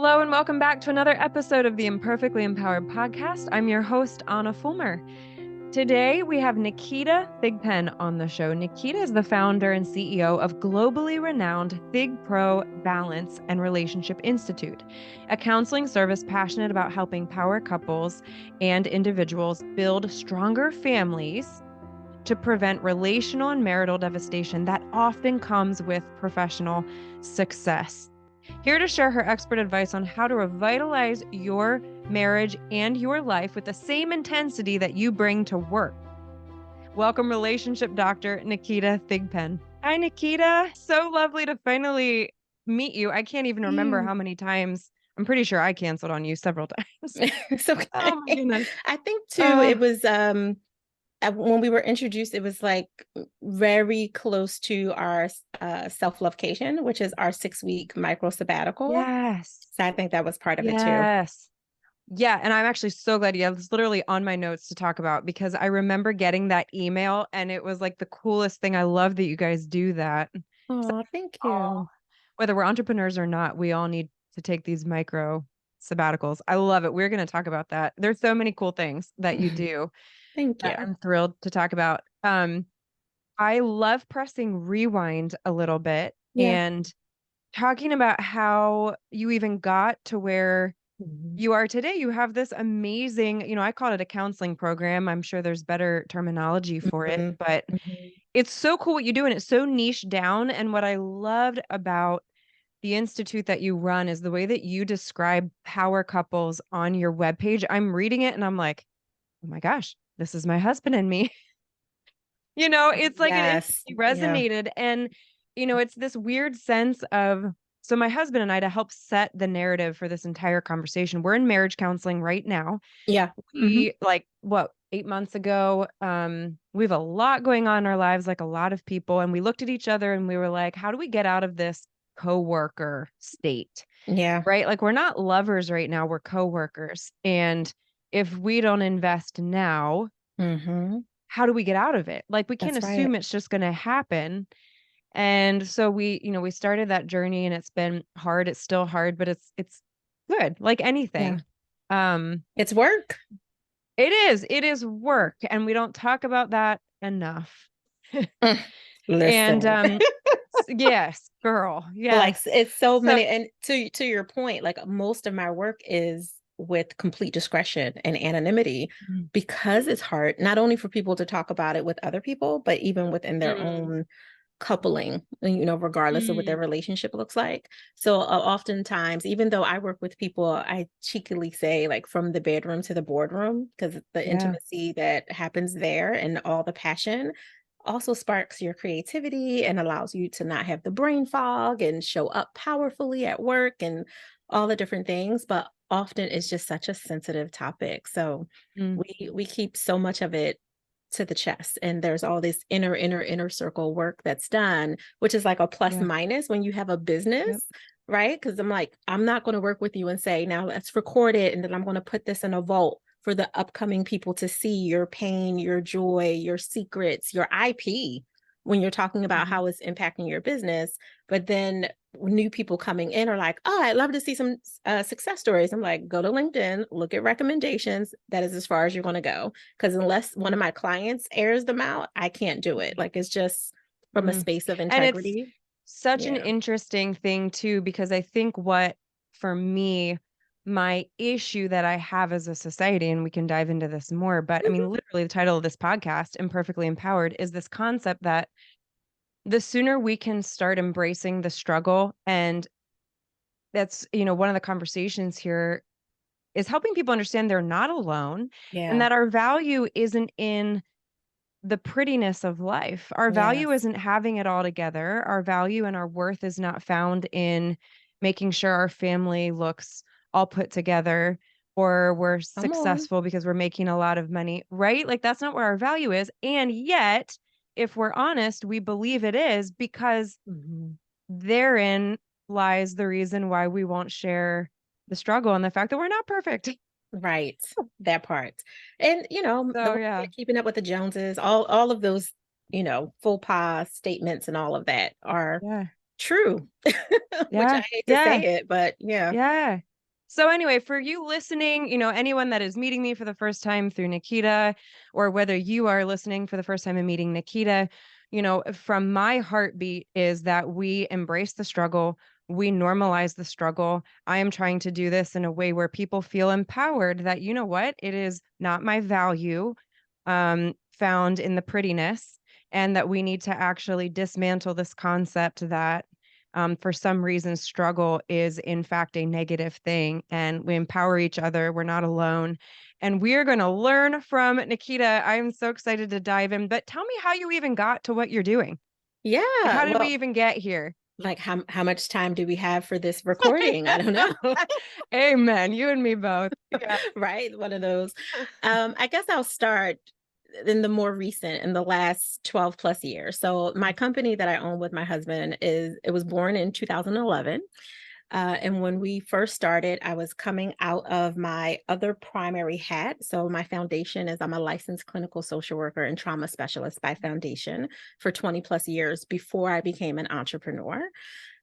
Hello and welcome back to another episode of the Imperfectly Empowered podcast. I'm your host, Ahna Fulmer. Today we have Naketa Thigpen on the show. Nakeeta is the founder and CEO of globally renowned Thig Balance and Relationship Institute, a counseling service passionate about helping power couples and individuals build stronger families to prevent relational and marital devastation that often comes with professional success. Here to share her expert advice on how to revitalize your marriage and your life with the same intensity that you bring to work. Welcome, relationship doctor Naketa Thigpen. Hi, Nakeeta. So lovely to finally meet you. I can't even remember how many times. I'm pretty sure I canceled on you several times. It's okay. Oh my goodness. I think too, it was when we were introduced, it was like very close to our self-lovecation, which is our 6-week micro sabbatical. Yes. So I think that was part of it too. Yes. Yeah. And I'm actually so glad it was literally on my notes to talk about because I remember getting that email and it was like the coolest thing. I love that you guys do that. Oh, thank you. Whether we're entrepreneurs or not, we all need to take these micro sabbaticals. I love it. We're going to talk about that. There's so many cool things that you do. Thank you. I'm thrilled to talk about. I love pressing rewind a little bit and talking about how you even got to where you are today. You have this amazing, I call it a counseling program. I'm sure there's better terminology for it, but it's so cool what you do. And it's so niche down. And what I loved about the institute that you run is the way that you describe power couples on your webpage. I'm reading it and I'm like, oh my gosh, this is my husband and me. It's like it resonated. And, it's this weird sense of, so my husband and I, to help set the narrative for this entire conversation, we're in marriage counseling right now. Yeah. We 8 months ago, we have a lot going on in our lives, like a lot of people. And we looked at each other and we were like, how do we get out of this coworker state? Yeah. Right? Like we're not lovers right now, we're coworkers. And if we don't invest now, how do we get out of it? Like we can't assume it's just going to happen. And so we started that journey and it's been hard. It's still hard, but it's good. Like anything. It's work. It is work. And we don't talk about that enough. Listen. And yes, girl. Yeah. Like it's so many. And to your point, like most of my work is with complete discretion and anonymity because it's hard, not only for people to talk about it with other people, but even within their own coupling, regardless of what their relationship looks like. So oftentimes, even though I work with people, I cheekily say like from the bedroom to the boardroom, because the intimacy that happens there and all the passion also sparks your creativity and allows you to not have the brain fog and show up powerfully at work and all the different things. But often it's just such a sensitive topic. So we keep so much of it to the chest, and there's all this inner circle work that's done, which is like a plus minus when you have a business, right? Because I'm like, I'm not going to work with you and say, now let's record it and then I'm going to put this in a vault for the upcoming people to see your pain, your joy, your secrets, your IP when you're talking about how it's impacting your business. But then new people coming in are like, oh, I'd love to see some success stories. I'm like, go to LinkedIn, look at recommendations. That is as far as you're going to go. Because unless one of my clients airs them out, I can't do it. Like, it's just from a space of integrity. And it's such an interesting thing too, because I think for me, my issue that I have as a society, and we can dive into this more, but I mean, literally the title of this podcast, Imperfectly Empowered, is this concept that the sooner we can start embracing the struggle, and that's, one of the conversations here is helping people understand they're not alone and that our value isn't in the prettiness of life. Our value isn't having it all together. Our value and our worth is not found in making sure our family looks all put together or we're successful because we're making a lot of money, right? Like that's not where our value is. And yet, if we're honest, we believe it is because therein lies the reason why we won't share the struggle and the fact that we're not perfect. Right. That part. And, keeping up with the Joneses, all of those, faux pas statements and all of that are true, which I hate to say it, but yeah. Yeah. So anyway, for you listening, anyone that is meeting me for the first time through Nakeeta, or whether you are listening for the first time and meeting Nakeeta, from my heartbeat is that we embrace the struggle, we normalize the struggle. I am trying to do this in a way where people feel empowered that, you know what, it is not my value found in the prettiness, and that we need to actually dismantle this concept that for some reason, struggle is in fact a negative thing, and we empower each other. We're not alone. And we're going to learn from Nakeeta. I'm so excited to dive in. But tell me how you even got to what you're doing. Yeah. Like, how did we Well, even get here? like how much time do we have for this recording? I don't know. Amen. You and me both. Yeah. Right? One of those. I guess I'll start in the last 12 plus years. So my company that I own with my husband it was born in 2011. And when we first started, I was coming out of my other primary hat. So my foundation is I'm a licensed clinical social worker and trauma specialist by foundation for 20 plus years before I became an entrepreneur.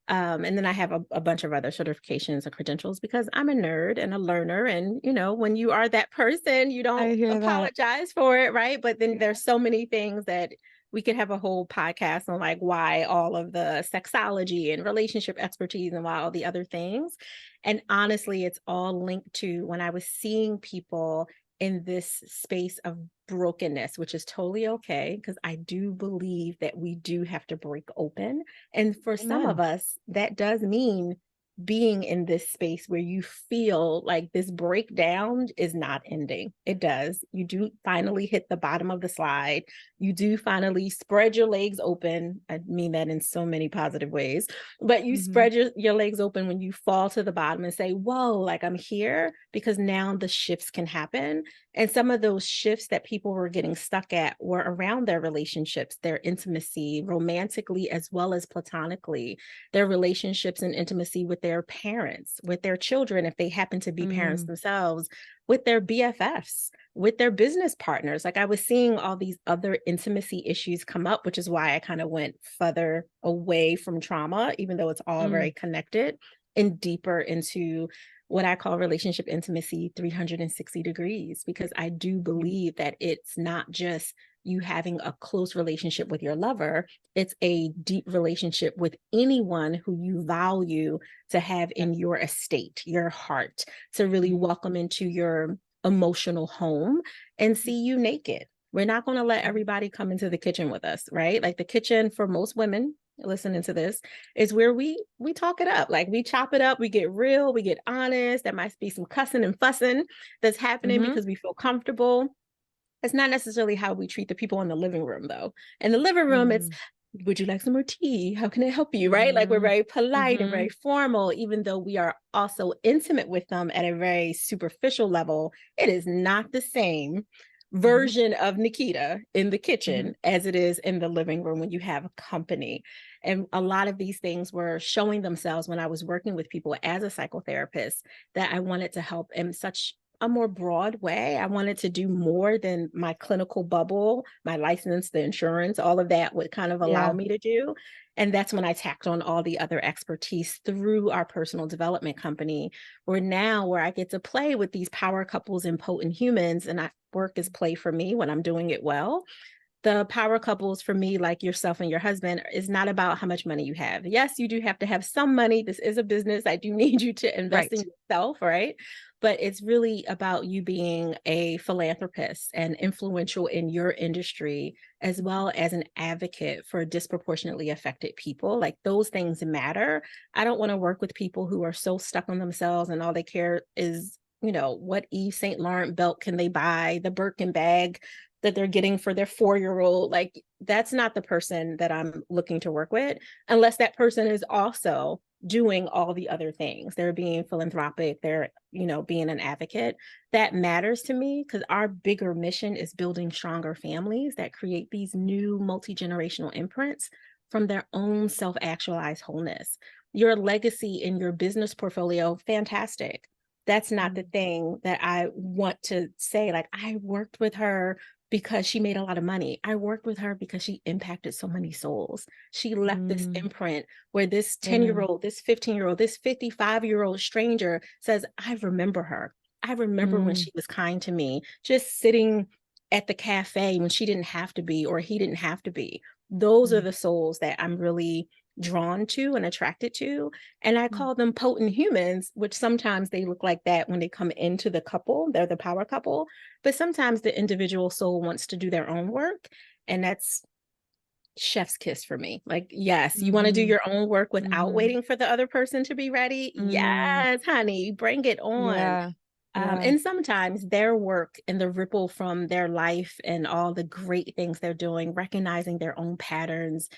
And then I have a bunch of other certifications and credentials because I'm a nerd and a learner. And, when you are that person, you I don't hear that. apologize for it, right? But then there's so many things that we could have a whole podcast on, like why all of the sexology and relationship expertise and why all the other things. And honestly, it's all linked to when I was seeing people in this space of brokenness, which is totally okay, because I do believe that we do have to break open. And for some of Amen. us, that does mean being in this space where you feel like this breakdown is not ending. It does. You do finally hit the bottom of the slide. You do finally spread your legs open. I mean that in so many positive ways, but you Mm-hmm. spread your legs open when you fall to the bottom and say, whoa, like I'm here, because now the shifts can happen. And some of those shifts that people were getting stuck at were around their relationships, their intimacy, romantically as well as platonically, their relationships and intimacy with their parents, with their children, if they happen to be parents themselves, with their BFFs, with their business partners. Like I was seeing all these other intimacy issues come up, which is why I kind of went further away from trauma, even though it's all very connected, and deeper into what I call relationship intimacy 360 degrees, because I do believe that it's not just you having a close relationship with your lover, it's a deep relationship with anyone who you value to have in your estate, your heart, to really welcome into your emotional home and see you naked. We're not going to let everybody come into the kitchen with us, right? Like the kitchen for most women listening to this is where we talk it up. Like we chop it up, we get real, we get honest. There might be some cussing and fussing that's happening because we feel comfortable. It's not necessarily how we treat the people in the living room, though. In the living room, it's, would you like some more tea? How can I help you? Right? Like we're very polite and very formal, even though we are also intimate with them at a very superficial level. It is not the same version of Nakeeta in the kitchen as it is in the living room when you have company. And a lot of these things were showing themselves when I was working with people as a psychotherapist, that I wanted to help in such a more broad way. I wanted to do more than my clinical bubble, my license, the insurance, all of that would kind of allow me to do. And that's when I tacked on all the other expertise through our personal development company, where I get to play with these power couples and potent humans. And work is play for me when I'm doing it well. The power couples for me, like yourself and your husband, is not about how much money you have. Yes, you do have to have some money. This is a business. I do need you to invest in yourself, right? But it's really about you being a philanthropist and influential in your industry, as well as an advocate for disproportionately affected people. Like those things matter. I don't want to work with people who are so stuck on themselves and all they care is, what Yves Saint Laurent belt can they buy, the Birkin bag that they're getting for their 4-year-old. Like that's not the person that I'm looking to work with, unless that person is also doing all the other things. They're being philanthropic, they're, being an advocate. That matters to me because our bigger mission is building stronger families that create these new multi-generational imprints from their own self-actualized wholeness. Your legacy in your business portfolio, fantastic. That's not the thing that I want to say. Like I worked with her because she made a lot of money. I worked with her because she impacted so many souls. She left this imprint where this 10-year-old, this 15-year-old, this 55-year-old stranger says, I remember her. I remember when she was kind to me, just sitting at the cafe when she didn't have to be, or he didn't have to be. Those are the souls that I'm really drawn to and attracted to. And I call them potent humans, which sometimes they look like that when they come into the couple. They're the power couple. But sometimes the individual soul wants to do their own work. And that's chef's kiss for me. Like, yes, you want to do your own work without waiting for the other person to be ready. Yes, honey, bring it on. Yeah. Yeah. And sometimes their work and the ripple from their life and all the great things they're doing, recognizing their own patterns,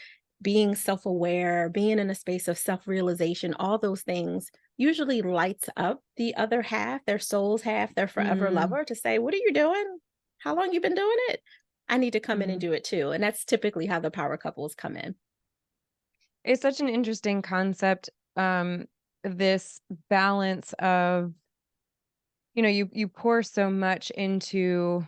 being self-aware, being in a space of self-realization, all those things usually lights up the other half, their soul's half, their forever lover, to say, what are you doing? How long you been doing it? I need to come in and do it too. And that's typically how the power couples come in. It's such an interesting concept. This balance of, you pour so much into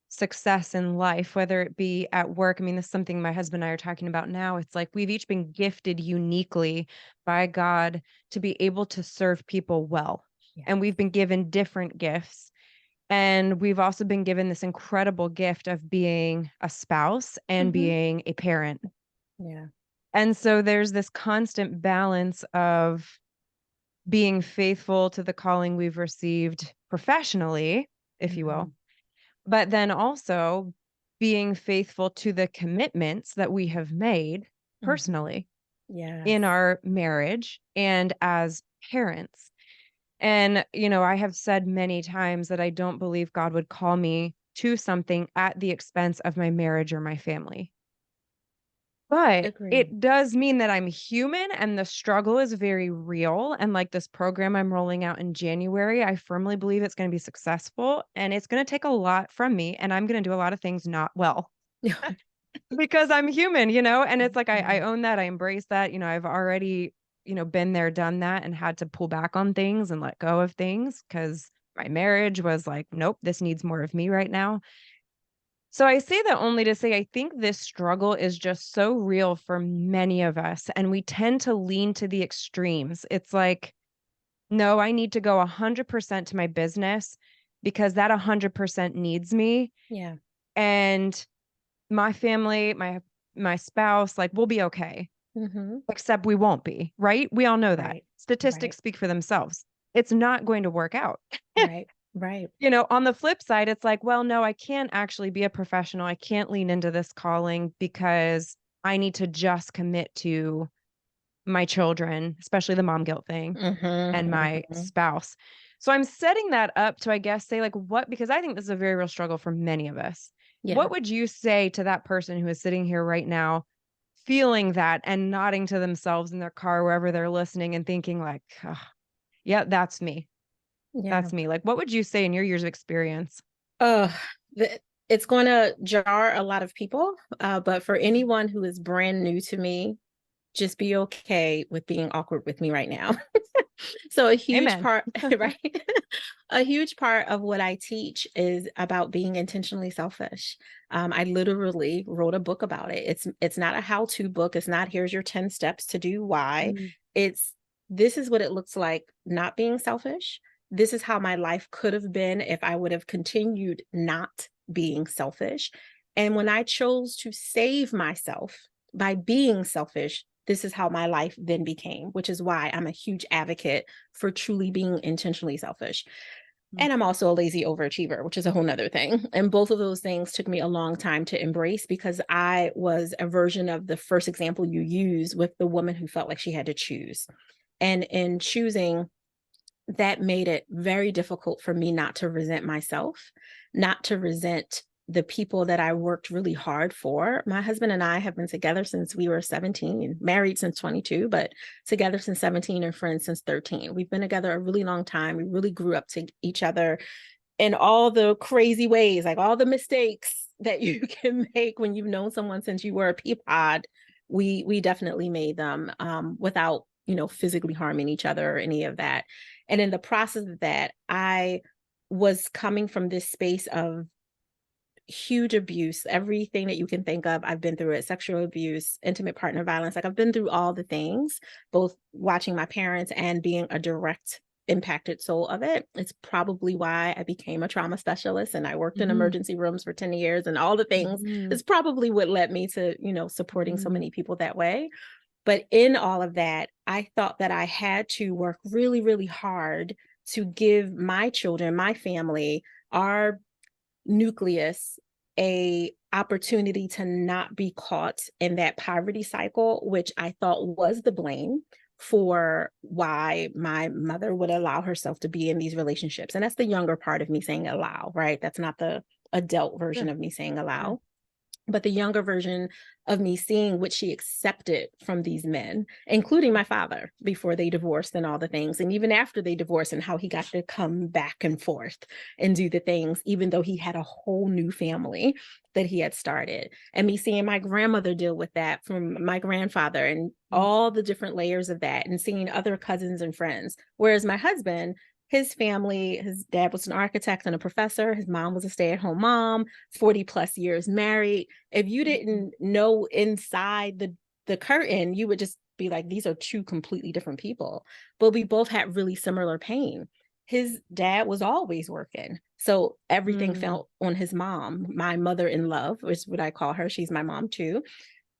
success in life, whether it be at work. I mean, this is something my husband and I are talking about now. It's like we've each been gifted uniquely by God to be able to serve people well. Yeah. And we've been given different gifts. And we've also been given this incredible gift of being a spouse and being a parent. Yeah. And so there's this constant balance of being faithful to the calling we've received professionally, if you will, but then also being faithful to the commitments that we have made personally in our marriage and as parents. And, I have said many times that I don't believe God would call me to something at the expense of my marriage or my family. But Agreed. it does mean that I'm human and the struggle is very real. And like this program I'm rolling out in January, I firmly believe it's going to be successful and it's going to take a lot from me. And I'm going to do a lot of things not well because I'm human, and it's like I own that. I embrace that. I've already, been there, done that, and had to pull back on things and let go of things because my marriage was like, nope, this needs more of me right now. So I say that only to say I think this struggle is just so real for many of us, and we tend to lean to the extremes. It's like, no, I need to go 100% to my business because that 100% needs me. Yeah. And my family, my spouse, like we'll be okay. Except we won't be, right? We all know that. Right. Statistics speak for themselves. It's not going to work out. Right. Right. On the flip side, it's like, well, no, I can't actually be a professional. I can't lean into this calling because I need to just commit to my children, especially the mom guilt thing, and my spouse. So I'm setting that up to, I guess, say like what, because I think this is a very real struggle for many of us. Yeah. What would you say to that person who is sitting here right now, feeling that and nodding to themselves in their car, wherever they're listening and thinking like, oh, yeah, that's me. Yeah. That's me. Like, what would you say in your years of experience? It's going to jar a lot of people, but for anyone who is brand new to me, just be okay with being awkward with me right now. So a huge Amen. part, right? A huge part of what I teach is about being intentionally selfish. I literally wrote a book about it. It's not a how-to book. It's not here's your 10 steps to do why. It's this is what it looks like not being selfish. This is how my life could have been if I would have continued not being selfish. And when I chose to save myself by being selfish, this is how my life then became, which is why I'm a huge advocate for truly being intentionally selfish. And I'm also a lazy overachiever, which is a whole nother thing. And both of those things took me a long time to embrace because I was a version of the first example you use with the woman who felt like she had to choose. And in choosing, that made it very difficult for me not to resent myself, not to resent the people that I worked really hard for. My husband and I have been together since we were 17, married since 22, but together since 17 and friends since 13. We've been together a really long time. We really grew up to each other in all the crazy ways, like all the mistakes that you can make when you've known someone since you were a pea pod. We definitely made them without, physically harming each other or any of that. And in the process of that, I was coming from this space of huge abuse, everything that you can think of. I've been through it, sexual abuse, intimate partner violence. Like I've been through all the things, both watching my parents and being a direct impacted soul of it. It's probably why I became a trauma specialist and I worked in emergency rooms for 10 years and all the things. It's probably what led me to, supporting so many people that way. But in all of that, I thought that I had to work really, really hard to give my children, my family, our nucleus, a opportunity to not be caught in that poverty cycle, which I thought was the blame for why my mother would allow herself to be in these relationships. And that's the younger part of me saying allow, right? That's not the adult version of me saying allow. But the younger version of me seeing what she accepted from these men, including my father, before they divorced and all the things. And even after they divorced and how he got to come back and forth and do the things, even though he had a whole new family that he had started. And me seeing my grandmother deal with that from my grandfather and all the different layers of that, and seeing other cousins and friends. Whereas my husband, his family, his dad was an architect and a professor. His mom was a stay-at-home mom, 40 plus years married. If you didn't know inside the curtain, you would just be like, these are two completely different people. But we both had really similar pain. His dad was always working. So everything fell on his mom, my mother in love, which is what I call her. She's my mom too.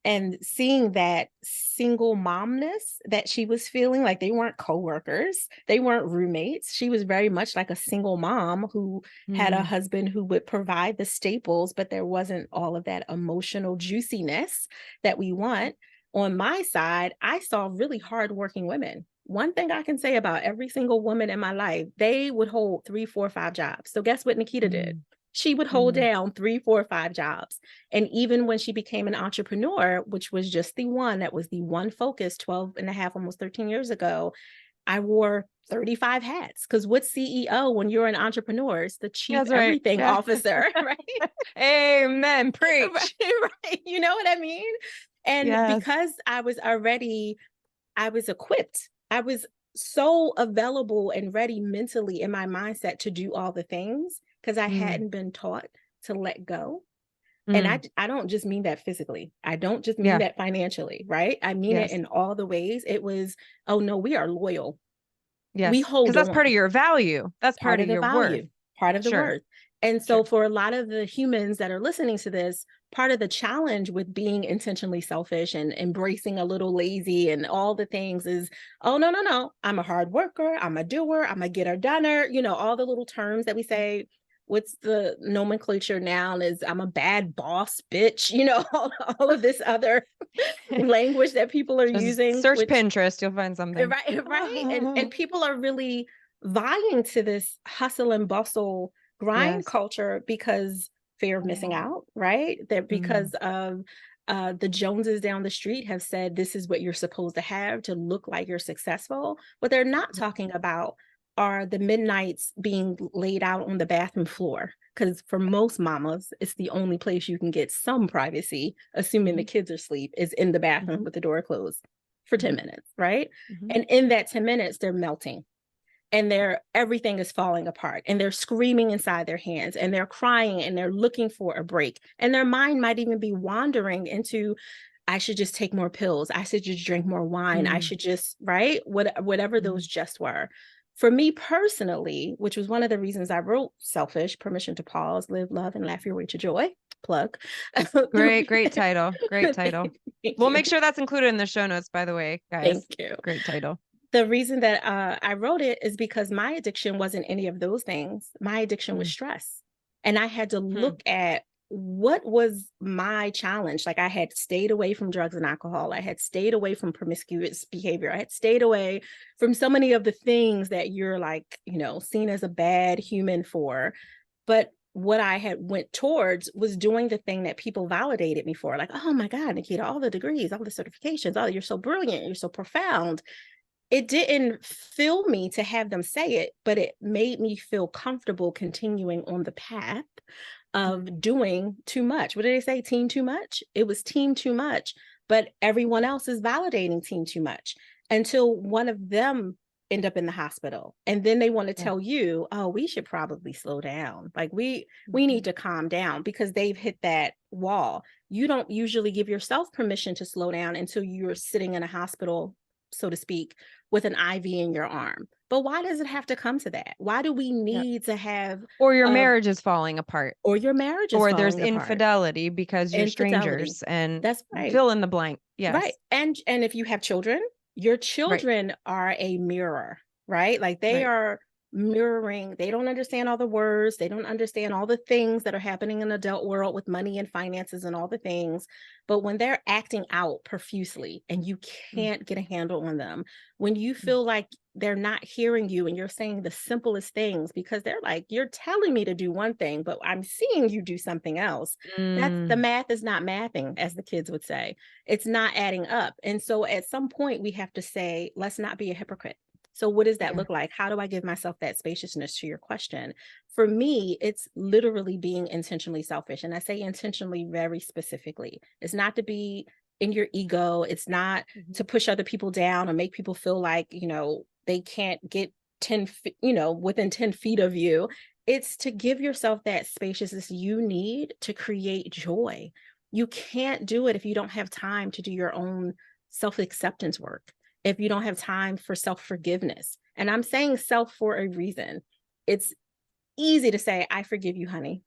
And seeing that single momness that she was feeling, like they weren't coworkers, they weren't roommates. She was very much like a single mom who had a husband who would provide the staples, but there wasn't all of that emotional juiciness that we want. On my side, I saw really hardworking women. One thing I can say about every single woman in my life, they would hold 3, 4, 5 jobs. So guess what Nakeeta did? She would hold down 3, 4, 5 jobs. And even when she became an entrepreneur, which was just the one focus 12 and a half, almost 13 years ago, I wore 35 hats. Because what's CEO when you're an entrepreneur? It's the chief everything officer, right? Amen. Preach. Right. You know what I mean? And because I was equipped, I was so available and ready mentally in my mindset to do all the things, because I hadn't been taught to let go. And I don't just mean that physically. I don't just mean that financially, right? I mean it in all the ways. It was, oh no, we are loyal. Yes. We hold on. Because that's part of your value. That's part of your value, worth. part of the worth. And so for a lot of the humans that are listening to this, part of the challenge with being intentionally selfish and embracing a little lazy and all the things is, oh, no, I'm a hard worker. I'm a doer. I'm a getter doner. All the little terms that we say. What's the nomenclature now is I'm a bad boss, bitch, all of this other language that people are using. Search Pinterest, you'll find something. Right. And people are really vying to this hustle and bustle grind culture because fear of missing out, right? That because of the Joneses down the street have said this is what you're supposed to have to look like you're successful. What they're not talking about are the midnights being laid out on the bathroom floor. Because for most mamas, it's the only place you can get some privacy, assuming the kids are asleep, is in the bathroom with the door closed for 10 minutes, right? And in that 10 minutes, they're melting. And everything is falling apart, and they're screaming inside their hands, and they're crying, and they're looking for a break. And their mind might even be wandering into, I should just take more pills. I should just drink more wine. I should just, right? Whatever those just were. For me personally, which was one of the reasons I wrote Selfish, Permission to Pause, Live, Love, and Laugh Your Way to Joy. Plug. Great title. Great title. We'll make sure that's included in the show notes, by the way, guys. Thank you. Great title. The reason that I wrote it is because my addiction wasn't any of those things. My addiction was stress. And I had to look at what was my challenge. Like I had stayed away from drugs and alcohol. I had stayed away from promiscuous behavior. I had stayed away from so many of the things that you're like, seen as a bad human for. But what I had went towards was doing the thing that people validated me for. Like, oh my God, Nakeeta, all the degrees, all the certifications, oh, you're so brilliant, you're so profound. It didn't fill me to have them say it, but it made me feel comfortable continuing on the path of doing too much. What did they say? Team too much? It was team too much, but everyone else is validating team too much until one of them end up in the hospital. And then they want to Yeah. tell you, oh, we should probably slow down. Like we Mhm. need to calm down because they've hit that wall. You don't usually give yourself permission to slow down until you're sitting in a hospital, so to speak, with an IV in your arm. But why does it have to come to that? Why do we Yep. need to have Or your a marriage is falling apart, or your marriage is or there's falling apart? infidelity because you're Infidelity. strangers, and That's right. fill in the blank. Right. Yes. And if you have children, your Right. children are a mirror, right? Like they Right. are mirroring. They don't understand all the words. They don't understand all the things that are happening in the adult world with money and finances and all the things. But when they're acting out profusely and you Mm, can't get a handle on them, when you mm, feel like they're not hearing you and you're saying the simplest things because they're like, you're telling me to do one thing, but I'm seeing you do something else. That's the mm, math is not mathing, as the kids would say. It's not adding up. And so at some point, we have to say, let's not be a hypocrite. So, what does that yeah. look like? How do I give myself that spaciousness to your question? For me, it's literally being intentionally selfish. And I say intentionally very specifically. It's not to be in your ego, it's not Mhm. to push other people down or make people feel like, they can't get 10 feet, within 10 feet of you. It's to give yourself that spaciousness you need to create joy. You can't do it if you don't have time to do your own self-acceptance work, if you don't have time for self-forgiveness. And I'm saying self for a reason. It's easy to say, I forgive you, honey.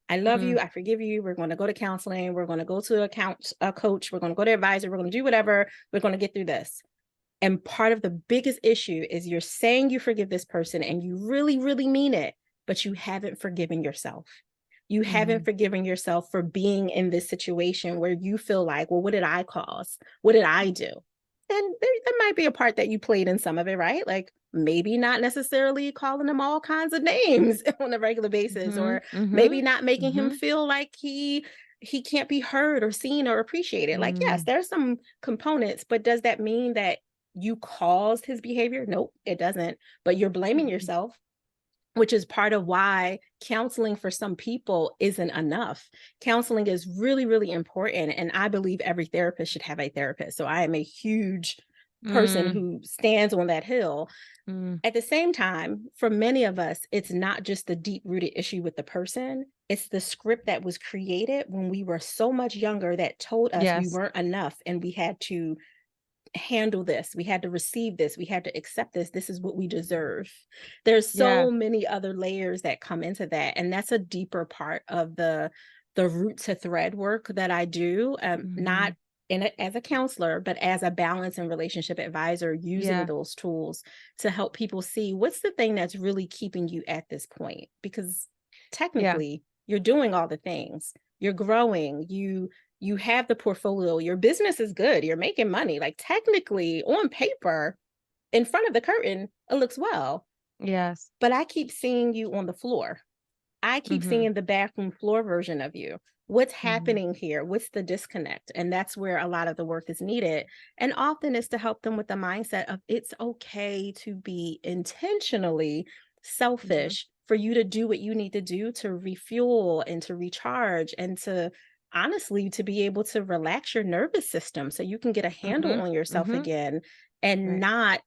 I love Mm, you. I forgive you. We're going to go to counseling. We're going to go to a coach. We're going to go to advisor. We're going to do whatever. We're going to get through this. And part of the biggest issue is you're saying you forgive this person and you really, really mean it, but you haven't forgiven yourself. You haven't mhm, forgiven yourself for being in this situation where you feel like, well, what did I cause? What did I do? And there might be a part that you played in some of it, right? Like maybe not necessarily calling him all kinds of names on a regular basis, mhm, or maybe mhm, not making him mhm, feel like he can't be heard or seen or appreciated. Like, yes, mm, there's some components, but does that mean that you caused his behavior? Nope, it doesn't. But you're blaming mhm. yourself, which is part of why counseling for some people isn't enough. Counseling is really, really important. And I believe every therapist should have a therapist. So I am a huge person Mm, who stands on that hill. mm. At the same time, for many of us, it's not just the deep rooted issue with the person, it's the script that was created when we were so much younger that told us we Yes. weren't enough and we had to handle this, we had to receive this, we had to accept this, this is what we deserve. There's Yeah. so many other layers that come into that, and that's a deeper part of the root to thread work that I do, not Mhm. in it as a counselor, but as a balance and relationship advisor, using Yeah. those tools to help people see what's the thing that's really keeping you at this point. Because Yeah. technically you're doing all the things, you're growing, you have the portfolio, your business is good, you're making money. Like technically, on paper, in front of the curtain, it looks well. Yes. But I keep seeing you on the floor. I keep Mhm, seeing the bathroom floor version of you. What's mhm, happening here? What's the disconnect? And that's where a lot of the work is needed. And often it's to help them with the mindset of it's okay to be intentionally mhm, selfish, for you to do what you need to do to refuel and to recharge and to honestly to be able to relax your nervous system so you can get a handle mhm, on yourself mhm. again and Right. not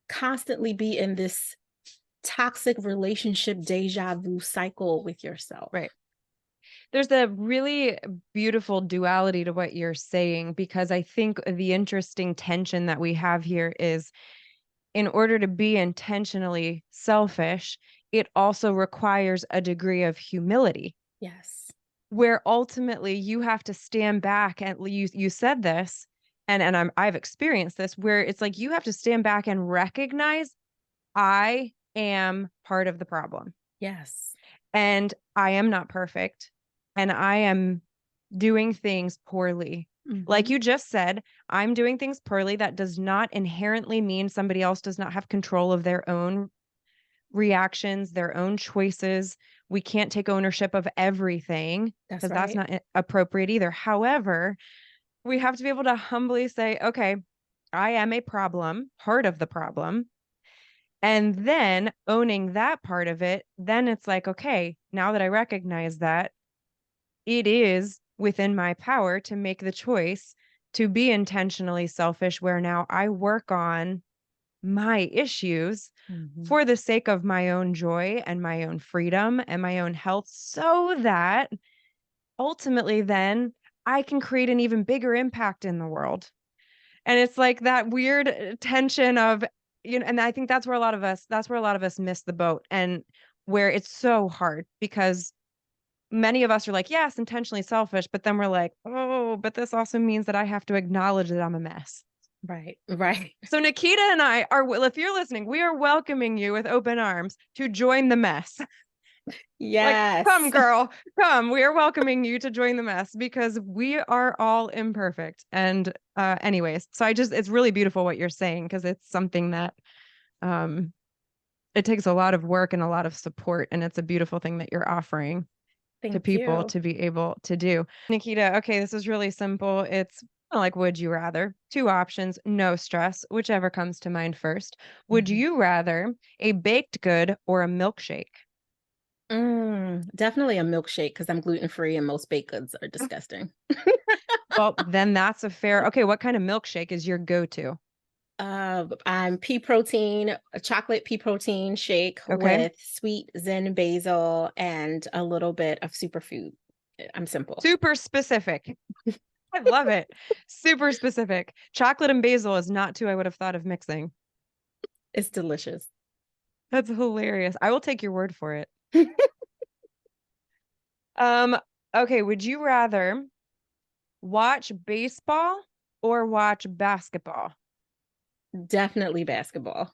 constantly be in this toxic relationship deja vu cycle with yourself. Right. There's a really beautiful duality to what you're saying, because I think the interesting tension that we have here is, in order to be intentionally selfish, it also requires a degree of humility, Yes. where ultimately you have to stand back, and you said this, and I've experienced this, where it's like you have to stand back and recognize I am part of the problem. Yes. And I am not perfect. And I am doing things poorly. Like Mhm. you just said, I'm doing things poorly. That does not inherently mean somebody else does not have control of their own reactions, their own choices. We can't take ownership of everything, That's because that's right. not appropriate either. However, we have to be able to humbly say, okay, I am a problem, part of the problem. And then owning that part of it, then it's like, okay, now that I recognize that, it is within my power to make the choice to be intentionally selfish, where now I work on my issues for the sake of my own joy and my own freedom and my own health, so that ultimately then I can create an even bigger impact in the world. And it's like that weird tension of, and I think that's where a lot of us miss the boat, and where it's so hard because many of us are like, yes, intentionally selfish, but then we're like, oh, but this also means that I have to acknowledge that I'm a mess. Right. Right. So Nakeeta and I are, well, if you're listening, we are welcoming you with open arms to join the mess. Like, come, Yes. girl, come. We are welcoming you to join the mess because we are all imperfect. And anyways, so it's really beautiful what you're saying, because it's something that um it takes a lot of work and a lot of support, and it's a beautiful thing that you're offering to Thank people you. to be able to do. Nakeeta, okay, this is really simple. It's like, would you rather? Two options, no stress, whichever comes to mind first. Would you rather a baked good or a milkshake? Definitely a milkshake because I'm gluten free and most baked goods are disgusting. Well, then that's a fair. Okay, what kind of milkshake is your go-to? I'm pea protein, a chocolate pea protein shake Okay. with sweet zen basil and a little bit of superfood. I'm simple. Super specific. I love it. Super specific. Chocolate and basil is not two I would have thought of mixing. It's delicious. That's hilarious. I will take your word for it. Um, okay, would you rather watch baseball or watch basketball? Definitely basketball.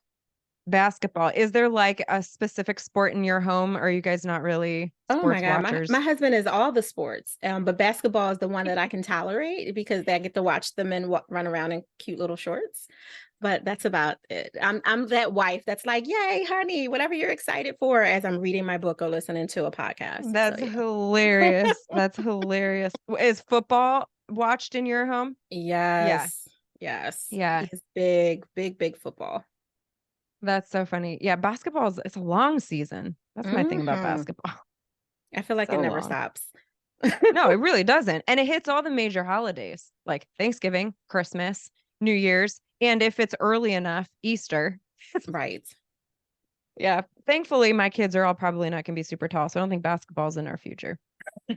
Basketball. Is there like a specific sport in your home, or are you guys not really Oh my sports God. My watchers? husband is all the sports, but basketball is the one that I can tolerate because I get to watch them and run around in cute little shorts. But that's about it. I'm that wife that's like, yay, honey, whatever you're excited for as I'm reading my book or listening to a podcast. So That's yeah. hilarious. That's hilarious. Is football watched in your home? Yeah. Yes. Yes. Yeah. He's big, big, big football. That's so funny. Yeah, it's a long season. That's my thing about Hmm basketball. I feel like it So never long. stops. No, it really doesn't. And it hits all the major holidays like Thanksgiving, Christmas, New Year's, and if it's early enough, Easter. Right. Yeah. Thankfully, my kids are all probably not going to be super tall. So I don't think basketball's in our future. I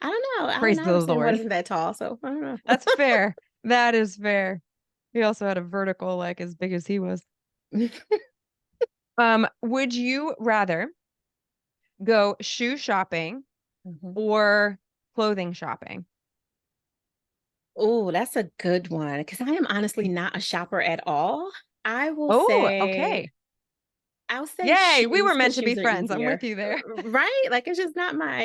don't know. Praise Allen the Iverson Lord. wasn't that tall, so I don't know. That's fair. That is fair. He also had a vertical like as big as he was. Would you rather go shoe shopping or clothing shopping? Oh, that's a good one because I am honestly not a shopper at all. I will Oh, say, okay. I'll say Yay, we shoes were because meant to be shoes are friends. I'm easier, with you there. right? Like it's just not my,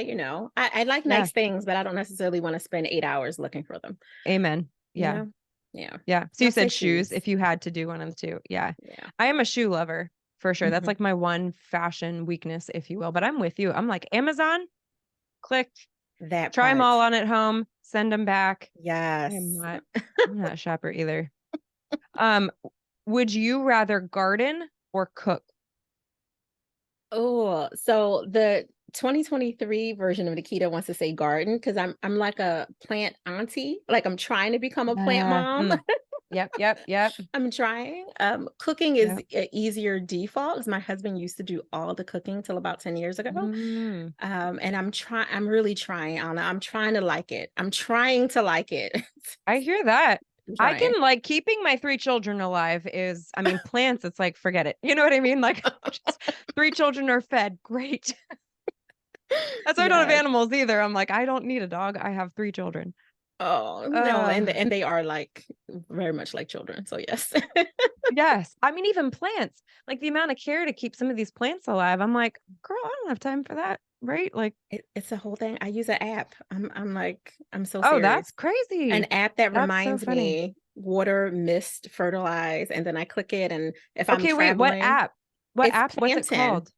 I like Yeah. nice things, but I don't necessarily want to spend 8 hours looking for them. Amen. You Yeah. know? Yeah. Yeah. So you I'll say said shoes shoes. if you had to do one of the two. Yeah. Yeah. I am a shoe lover for sure. That's Mhm. like my one fashion weakness, if you will. But I'm with you. I'm like Amazon, click, That try them all part. on at home, send them back. I am Yes. not, I'm not a shopper either. Um, would you rather garden or cook? Oh, so the 2023 version of Nakeeta wants to say garden because I'm like a plant auntie. Like I'm trying to become a plant mom. Mm. Yep, yep, yep, I'm trying. Cooking is yep. an easier default because my husband used to do all the cooking till about 10 years ago. Mm. And I'm really trying, Anna. I'm trying to like it. I'm trying to like it. I hear that. I'm I can trying. like keeping my three children alive is, I mean, plants, it's like, forget it. You know what I mean? Like, just three children are fed. Great. That's why I don't have Yes. animals either. I'm like, I don't need a dog. I have three children. Oh, no, and Uh, and they are like very much like children. So yes. yes. I mean, even plants, like the amount of care to keep some of these plants alive. I'm like, girl, I don't have time for that. Right? Like, It's a whole thing. I use an app. I'm like, I'm so oh, serious. that's An crazy. app that That's so reminds funny. me water, mist, fertilize, and then I click it. And if I'm Okay, wait, what traveling, app? What it's app? What's it plantain. called?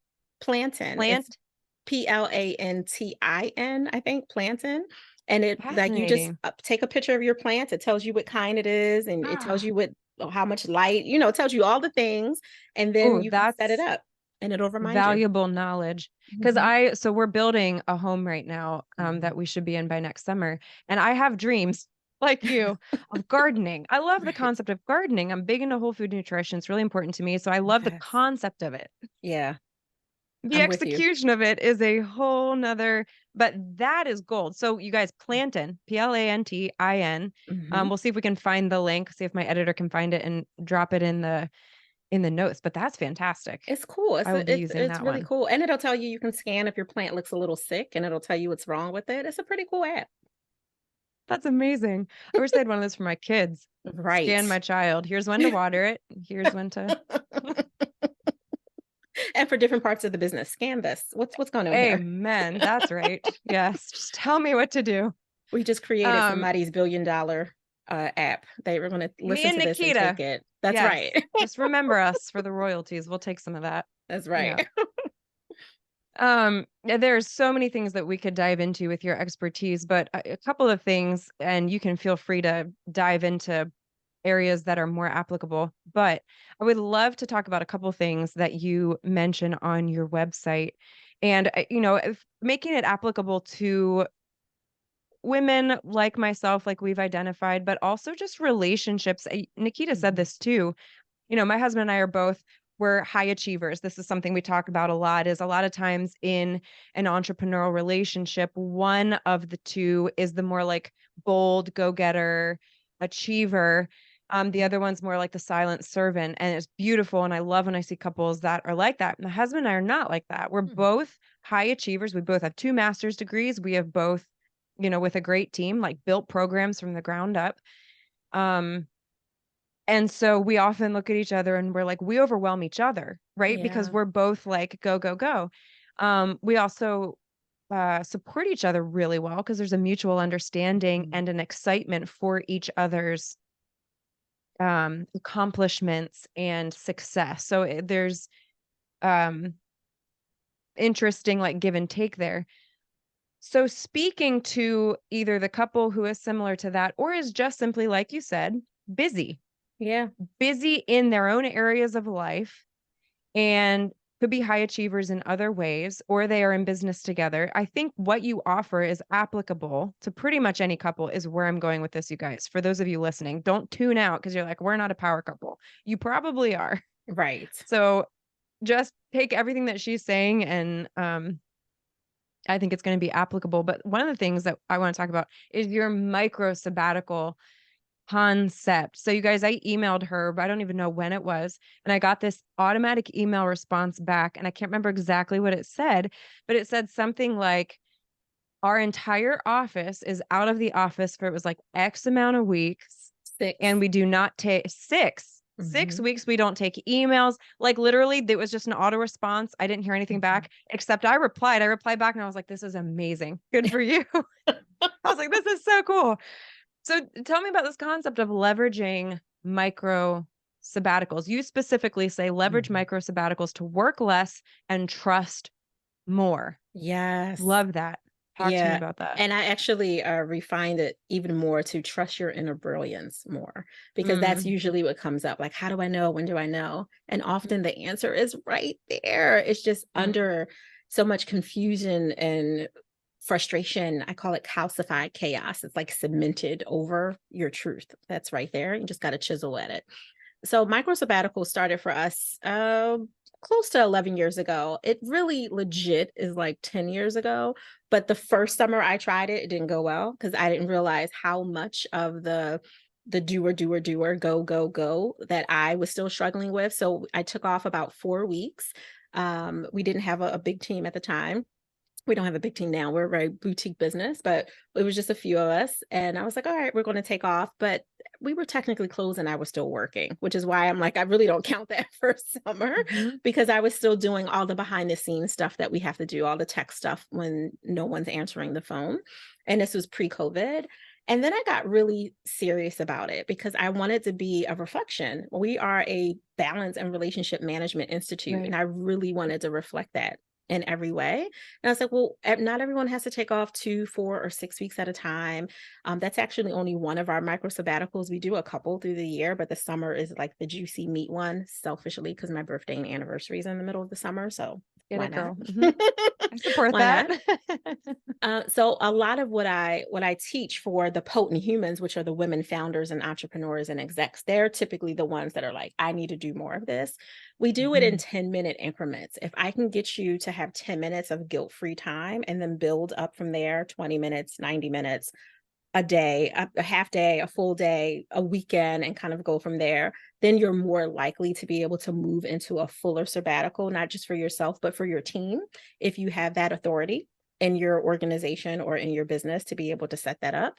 Plantain. It's Plant? Plantin, I think, plantain. And it like you just Fascinating. take a picture of your plant. It tells you what kind it is, and it tells Ah, you what how much light, it tells you all the things, and then oh, you can set it that's up and it'll remind you. valuable knowledge. Because Mhm, so we're building a home right now mhm. that we should be in by next summer. And I have dreams. like you, of gardening. I love the Right. concept of gardening. I'm big into whole food nutrition. It's really important to me. So I love the Yes. concept of it. Yeah, The I'm with you. execution of it is a whole nother, but that is gold. So you guys, Plantin, Plantin. Hmm. We'll see if we can find the link, see if my editor can find it and drop it in the notes. But that's fantastic. It's cool. I will be using It's that really one. cool. And it'll tell you can scan if your plant looks a little sick and it'll tell you what's wrong with it. It's a pretty cool app. That's amazing. I wish they had one of those for my kids. Right. Scan my child. Here's when to water it. Here's when to. And for different parts of the business, scan this. What's going on here? Amen. That's right. Yes. Just tell me what to do. We just created Um, somebody's $1 billion app. They were going to Me listen and to this and take Nakeeta. it. That's Yes. right. Just remember us for the royalties. We'll take some of that. That's Yeah. right. There's so many things that we could dive into with your expertise, but a couple of things, and you can feel free to dive into areas that are more applicable. But I would love to talk about a couple things that you mention on your website, and if making it applicable to women like myself, like we've identified, but also just relationships. Nakeeta said Mhm. this too. My husband and I are both, we're high achievers. This is something we talk about a lot, is a lot of times in an entrepreneurial relationship, one of the two is the more like bold, go-getter, achiever. The other one's more like the silent servant. And it's beautiful. And I love when I see couples that are like that. My husband and I are not like that. We're Mhm. both high achievers. We both have two master's degrees. We have both, with a great team, like built programs from the ground up. Um, and so we often look at each other and we're like, we overwhelm each other, right? Because Yeah. we're both like, go, go, go. We also support each other really well because there's a mutual understanding Mhm. and an excitement for each other's accomplishments and success. So there's um, interesting like give and take there. So speaking to either the couple who is similar to that or is just simply, like you said, busy, Yeah. busy in their own areas of life and could be high achievers in other ways, or they are in business together. I think what you offer is applicable to pretty much any couple, is where I'm going with this, you guys. For those of you listening, don't tune out because you're like, we're not a power couple. You probably are. Right. So just take everything that she's saying and I think it's going to be applicable. But one of the things that I want to talk about is your micro sabbatical concept. So you guys, I emailed her, but I don't even know when it was. And I got this automatic email response back. And I can't remember exactly what it said, but it said something like, our entire office is out of the office for, it was like X amount of weeks. And 6. we do not take six Mhm. weeks. We don't take emails. Like literally, it was just an auto response. I didn't hear anything Mhm. back, except I replied. I replied back and I was like, this is amazing. Good for you. I was like, this is so cool. So tell me about this concept of leveraging micro sabbaticals. You specifically say leverage Mhm. micro sabbaticals to work less and trust more. Yes. Love that. Talk to me Yeah. about that. And I actually refined it even more to trust your inner brilliance more, because that's Mm. usually what comes up. Like, how do I know? When do I know? And often the answer is right there. It's just Mm. under so much confusion and frustration. I call it calcified chaos. It's like cemented over your truth. That's right there. You just got to chisel at it. So micro sabbatical started for us close to 11 years ago. It really legit is like 10 years ago. But the first summer I tried it, it didn't go well because I didn't realize how much of the doer, go, go, go that I was still struggling with. So I took off about 4 weeks. We didn't have a big team at the time. We don't have a big team now. We're a very boutique business, but it was just a few of us. And I was like, all right, we're going to take off. But we were technically closed and I was still working, which is why I'm like, I really don't count that first summer Mhm. because I was still doing all the behind the scenes stuff that we have to do, all the tech stuff when no one's answering the phone. And this was pre COVID. And then I got really serious about it because I wanted to be a reflection. We are a balance and relationship management institute, Right. and I really wanted to reflect that in every way. And I was like, well, not everyone has to take off 2, 4, or 6 weeks at a time. That's actually only one of our micro sabbaticals. We do a couple through the year, but the summer is like the juicy meat one, selfishly, because my birthday and anniversary is in the middle of the summer. So Get Why it, not? girl. I support Why not? that. So a lot of what I teach for the potent humans, which are the women founders and entrepreneurs and execs, they're typically the ones that are like, I need to do more of this. We do it in 10-minute increments. If I can get you to have 10 minutes of guilt-free time and then build up from there, 20 minutes, 90 minutes, a day, a half day, a full day, a weekend, and kind of go from there, then you're more likely to be able to move into a fuller sabbatical, not just for yourself, but for your team, if you have that authority in your organization or in your business to be able to set that up.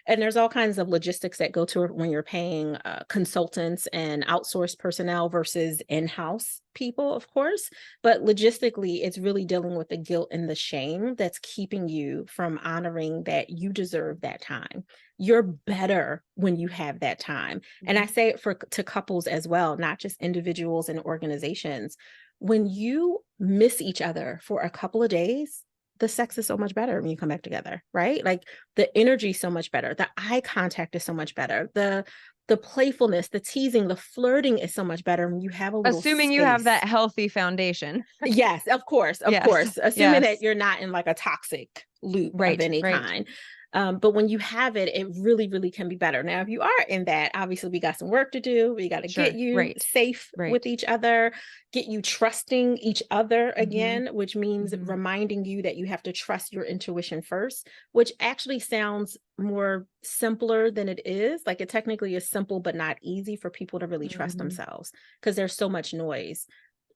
And there's all kinds of logistics that go to it when you're paying consultants and outsourced personnel versus in-house people, of course. But logistically, it's really dealing with the guilt and the shame that's keeping you from honoring that you deserve that time. You're better when you have that time. And I say it to couples as well, not just individuals and organizations. When you miss each other for a couple of days, the sex is so much better when you come back together, right? Like the energy is so much better. The eye contact is so much better. The playfulness, the teasing, the flirting is so much better when you have a little Assuming you have that space. healthy foundation. Yes, of course, of Yes. course. Assuming that Yes. you're not in like a toxic loop of Right. any Right. kind. But when you have it, it really, really can be better. Now, if you are in that, obviously we got some work to do. We got to get Sure. you Right. safe with Right. each other, get you trusting each other Mm-hmm. again, which means Mm-hmm. reminding you that you have to trust your intuition first, which actually sounds more simpler than it is. Like it technically is simple, but not easy for people to really trust Mm-hmm. themselves because there's so much noise.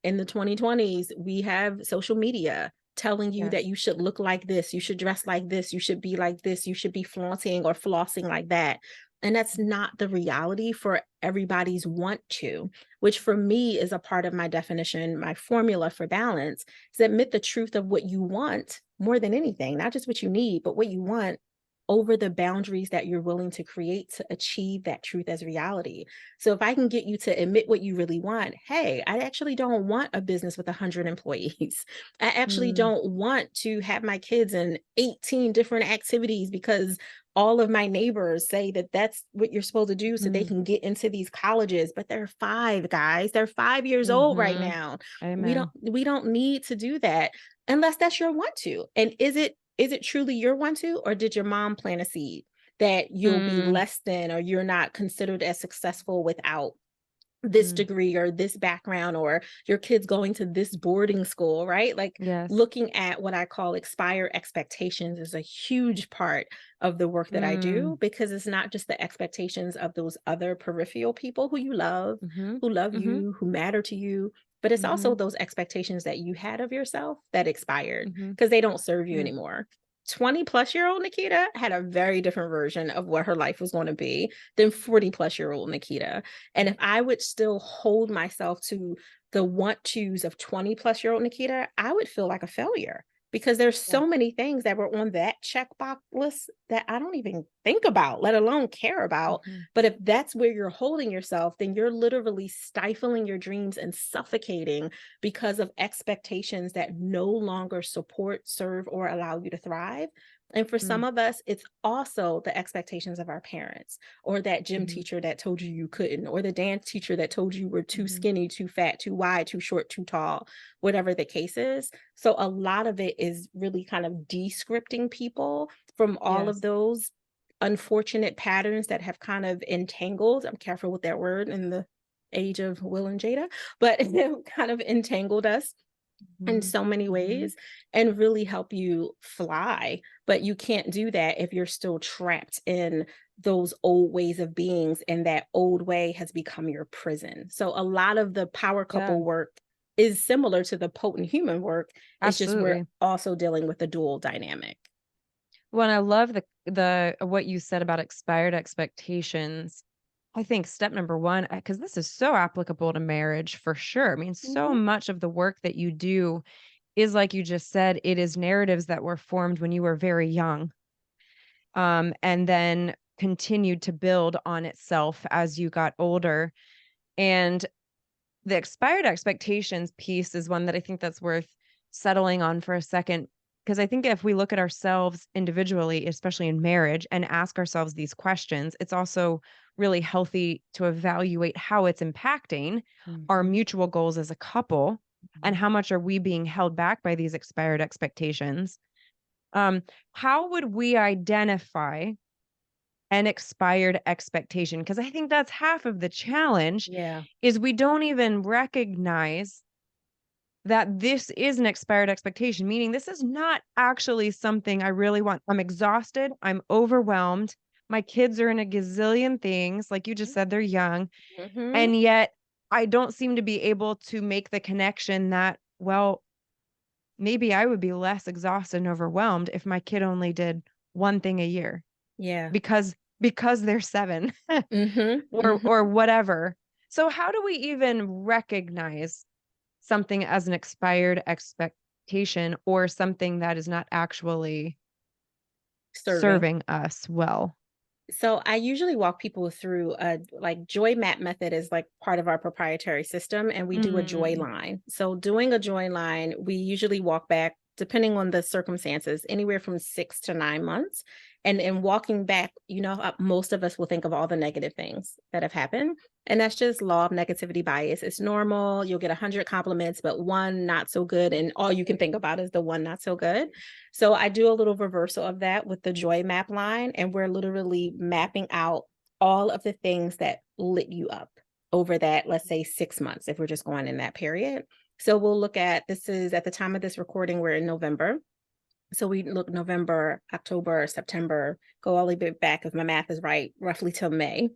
In the 2020s, we have social media telling you that Yes. you should look like this, you should dress like this, you should be like this, you should be flaunting or flossing like that. And that's not the reality for everybody's want to, which for me is a part of my definition, my formula for balance is admit the truth of what you want more than anything, not just what you need, but what you want over the boundaries that you're willing to create to achieve that truth as reality. So if I can get you to admit what you really want, hey, I actually don't want a business with 100 employees. I actually Mm. don't want to have my kids in 18 different activities because all of my neighbors say that that's what you're supposed to do so they can get into these colleges, but they're 5, guys. They're 5 years old right Mm-hmm. now. Amen. We don't need to do that unless that's your want to. And is it truly your want to, or did your mom plant a seed that you'll be Mm. less than, or you're not considered as successful without this Mm. degree or this background, or your kids going to this boarding school, right? Like Yes. looking at what I call expired expectations is a huge part of the work that I Mm. do, because it's not just the expectations of those other peripheral people Mm-hmm. who love Mm-hmm. you, who matter to you, but it's Mm-hmm. also those expectations that you had of yourself that expired Mm-hmm. because they don't serve you Mm. anymore. 20-plus-year-old Nakeeta had a very different version of what her life was going to be than 40-plus-year-old Nakeeta. And if I would still hold myself to the want tos of 20-plus-year-old Nakeeta, I would feel like a failure because there's Yeah. so many things that were on that checkbox list that I don't even think about, let alone care about. Mm-hmm. But if that's where you're holding yourself, then you're literally stifling your dreams and suffocating because of expectations that no longer support, serve, or allow you to thrive. And for some Mm. of us, it's also the expectations of our parents, or that gym Mm-hmm. teacher that told you couldn't, or the dance teacher that told you were too Mm-hmm. skinny, too fat, too wide, too short, too tall, whatever the case is. So a lot of it is really kind of de-scripting people from all of Yes. those unfortunate patterns that have kind of entangled. I'm careful with that word in the age of Will and Jada, but kind of entangled us in Mm-hmm. so many Mm-hmm. ways and really help you fly. But you can't do that if you're still trapped in those old ways of beings, and that old way has become your prison. So a lot of the power Yeah. couple work is similar to the potent human work. It's just we're Absolutely. also dealing with the dual dynamic. Well, and I love the what you said about expired expectations. I think step number one, because this is so applicable to marriage for sure. I mean, so Mhm. much of the work that you do is like you just said, it is narratives that were formed when you were very young, and then continued to build on itself as you got older. And the expired expectations piece is one that I think that's worth settling on for a second. Because I think if we look at ourselves individually, especially in marriage, and ask ourselves these questions, it's also really healthy to evaluate how it's impacting our Mhm. mutual goals as a couple. and how much are we being held back by these expired expectations? How would we identify an expired expectation? Because I think that's half of the challenge Yeah. is we don't even recognize that this is an expired expectation, meaning this is not actually something I really want. I'm exhausted. I'm overwhelmed. My kids are in a gazillion things. Like you just said, they're young. Mm-hmm. And yet I don't seem to be able to make the connection that, well, maybe I would be less exhausted and overwhelmed if my kid only did one thing a year Yeah. because they're 7 Mm-hmm. Mm-hmm. or whatever. So how do we even recognize something as an expired expectation or something that is not actually Serving. serving us well? So I usually walk people through a like joy map method is like part of our proprietary system, and we do a joy Mm, line. So doing a joy line, we usually walk back, depending on the circumstances, anywhere from 6 to 9 months. And in walking back, most of us will think of all the negative things that have happened. And that's just law of negativity bias. It's normal. You'll get 100 compliments, but one not so good. And all you can think about is the one not so good. So I do a little reversal of that with the joy map line, and we're literally mapping out all of the things that lit you up over that, let's say 6 months, if we're just going in that period. So we'll look at, this is at the time of this recording, we're in November. So we look November, October, September, go all the way back, if my math is right, roughly till May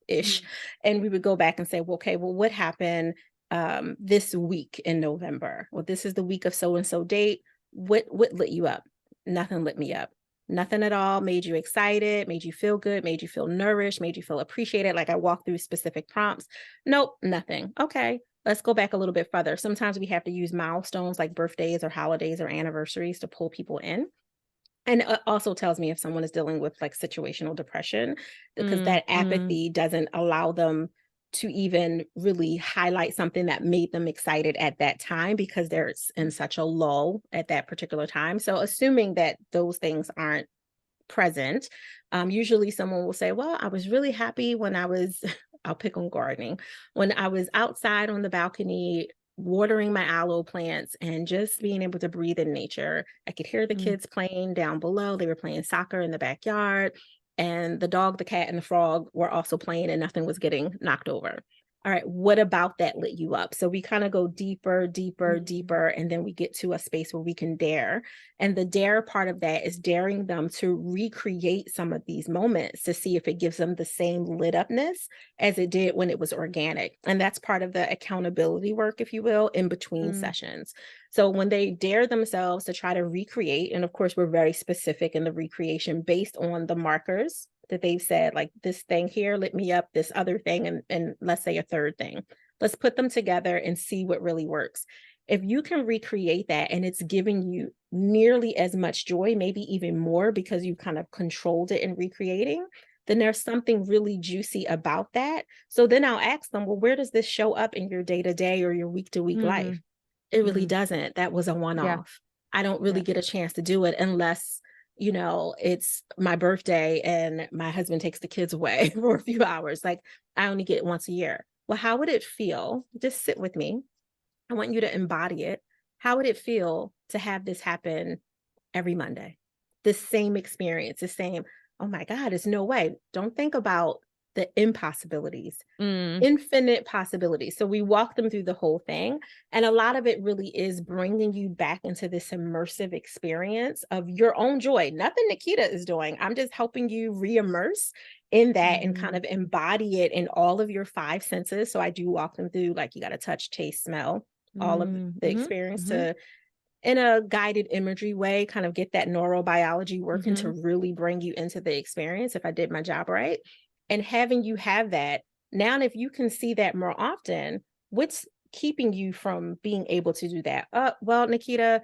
ish. mm, And we would go back and say, well, okay, well, what happened this week in November? Well, this is the week of so-and-so date. What lit you up? Nothing lit me up. Nothing at all made you excited, made you feel good, made you feel nourished, made you feel appreciated. Like I walked through specific prompts. Nope, nothing. Okay, let's go back a little bit further. Sometimes we have to use milestones like birthdays or holidays or anniversaries to pull people in. And it also tells me if someone is dealing with like situational depression, because mm, that mm, apathy doesn't allow them to even really highlight something that made them excited at that time because they're in such a lull at that particular time. So assuming that those things aren't present, usually someone will say, well, I was really happy when I was, I'll pick on gardening, when I was outside on the balcony watering my aloe plants and just being able to breathe in nature. I could hear the mm, kids playing down below. They were playing soccer in the backyard, and the dog, the cat, and the frog were also playing, and nothing was getting knocked over. All right, what about that lit you up? So we kind of go deeper, deeper, mm, deeper, and then we get to a space where we can dare. And the dare part of that is daring them to recreate some of these moments to see if it gives them the same lit upness as it did when it was organic. And that's part of the accountability work, if you will, in between mm, sessions. So when they dare themselves to try to recreate, and of course, we're very specific in the recreation based on the markers that they've said, like this thing here lit me up, this other thing, and let's say a third thing. Let's put them together and see what really works. If you can recreate that and it's giving you nearly as much joy, maybe even more because you kind of controlled it in recreating, then there's something really juicy about that. So then I'll ask them, well, where does this show up in your day to day or your week to week life? mm, It really mm. doesn't. That was a one Yeah, off. I don't yeah. really get a chance to do it unless, it's my birthday and my husband takes the kids away for a few hours. Like I only get it once a year. Well, how would it feel? Just sit with me. I want you to embody it. How would it feel to have this happen every Monday? The same experience, the same, oh my God, there's no way. Don't think about the impossibilities, Mm, infinite possibilities. So we walk them through the whole thing. And a lot of it really is bringing you back into this immersive experience of your own joy. Nothing Nakeeta is doing. I'm just helping you re-immerse in that and kind mhm, of embody it in all of your five senses. So I do walk them through, like, you got to touch, taste, smell, all of mm, the mhm, experience mhm, to, in a guided imagery way, kind of get that neurobiology working to mhm, really bring you into the experience if I did my job right. And having you have that, now if you can see that more often, what's keeping you from being able to do that? Well, Nakeeta,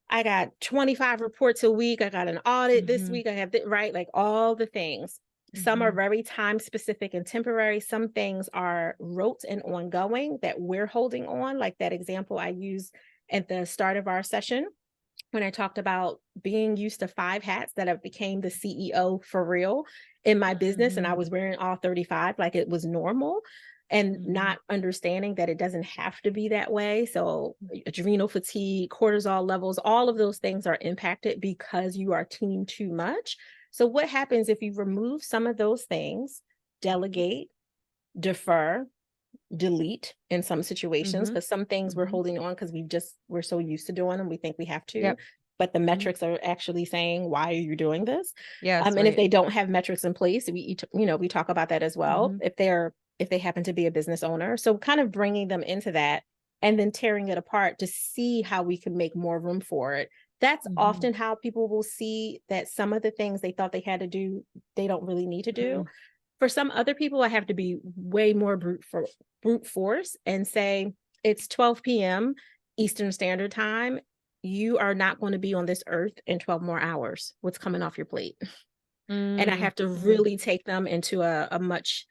I got 25 reports a week. I got an audit this mhm, week. I have right, like all the things. Some are mhm, very time specific and temporary. Some things are rote and ongoing that we're holding on, like that example I used at the start of our session when I talked about being used to 5 hats that I became the CEO for real in my business, and I mhm, was wearing all 35 like it was normal. and not understanding that it doesn't have to be that way. So adrenal fatigue, cortisol levels, all of those things are impacted because you are team too much. So what happens if you remove some of those things, delegate, defer, delete in some situations, because some things we're holding on because we're so used to doing them, we think we have to. Yep. But the metrics are actually saying, why are you doing this? Yes, and if they don't have metrics in place, we talk about that as well. If they happen to be a business owner, so kind of bringing them into that and then tearing it apart to see how we can make more room for it. That's often how people will see that some of the things they thought they had to do, they don't really need to do. For some other people, I have to be way more brute force and say, it's 12 p.m. Eastern Standard Time. You are not going to be on this earth in 12 more hours. What's coming off your plate? And I have to really take them into a much,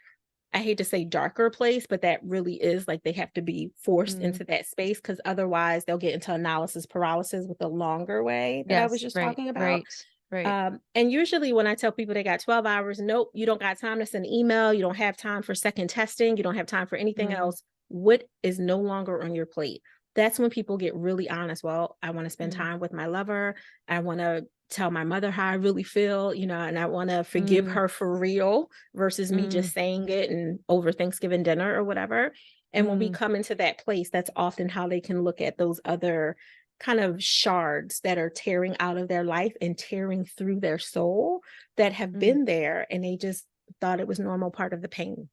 I hate to say darker place, but that really is like they have to be forced into that space, because otherwise they'll get into analysis paralysis with the longer way that I was just talking about. Right. And usually when I tell people they got 12 hours, nope, you don't got time to send an email. You don't have time for second testing. You don't have time for anything else. What is no longer on your plate? That's when people get really honest. Well, I want to spend time with my lover. I want to tell my mother how I really feel, and I want to forgive her for real versus me just saying it and over Thanksgiving dinner or whatever. And when we come into that place, that's often how they can look at those other kind of shards that are tearing out of their life and tearing through their soul that have been there, and they just thought it was normal part of the pain.